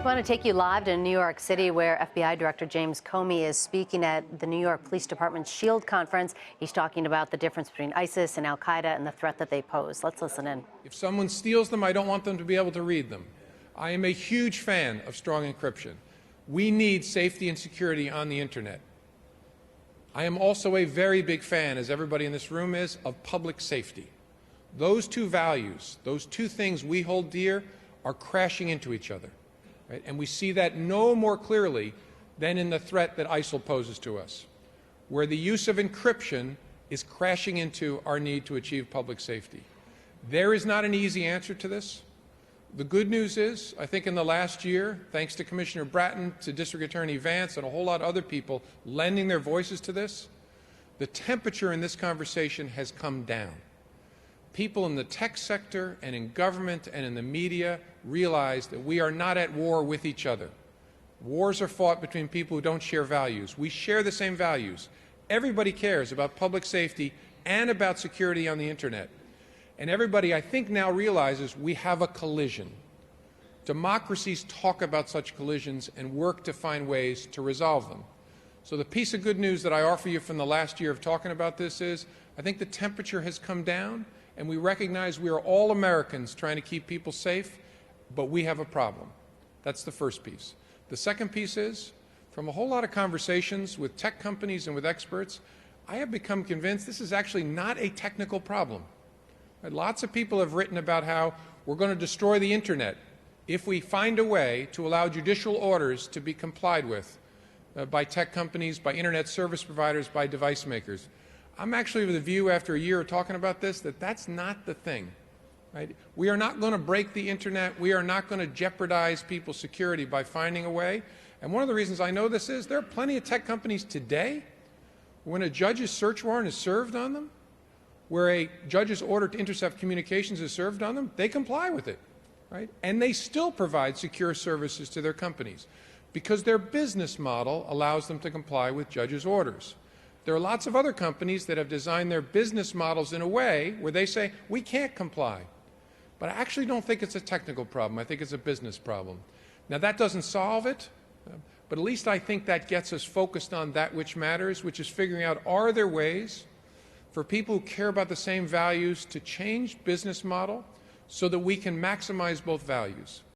want to take you live to New York City, where FBI Director James Comey is speaking at the New York Police Department's SHIELD conference. He's talking about the difference between ISIS and al-Qaeda and the threat that they pose. Let's listen in. If someone steals them, I don't want them to be able to read them. I am a huge fan of strong encryption. We need safety and security on the internet. I am also a very big fan, as everybody in this room is, of public safety. Those two values, those two things we hold dear, are crashing into each other. Right? And we see that no more clearly than in the threat that ISIL poses to us, where the use of encryption is crashing into our need to achieve public safety. There is not an easy answer to this. The good news is, I think in the last year, thanks to Commissioner Bratton, to District Attorney Vance, and a whole lot of other people lending their voices to this, the temperature in this conversation has come down. People in the tech sector and in government and in the media realize that we are not at war with each other. Wars are fought between people who don't share values. We share the same values. Everybody cares about public safety and about security on the internet. And everybody, I think, now realizes we have a collision. Democracies talk about such collisions and work to find ways to resolve them. So the piece of good news that I offer you from the last year of talking about this is, I think the temperature has come down, and we recognize we are all Americans trying to keep people safe, but we have a problem. That's the first piece. The second piece is, from a whole lot of conversations with tech companies and with experts, I have become convinced this is actually not a technical problem. Lots of people have written about how we're going to destroy the internet if we find a way to allow judicial orders to be complied with by tech companies, by internet service providers, by device makers. I'm actually of the view, after a year of talking about this, that that's not the thing. Right? We are not going to break the internet. We are not going to jeopardize people's security by finding a way. And one of the reasons I know this is there are plenty of tech companies today, when a judge's search warrant is served on them, where a judge's order to intercept communications is served on them, they comply with it. Right? And they still provide secure services to their companies because their business model allows them to comply with judges' orders. There are lots of other companies that have designed their business models in a way where they say, we can't comply. But I actually don't think it's a technical problem. I think it's a business problem. Now, that doesn't solve it, but at least I think that gets us focused on that which matters, which is figuring out, are there ways for people who care about the same values to change business model so that we can maximize both values?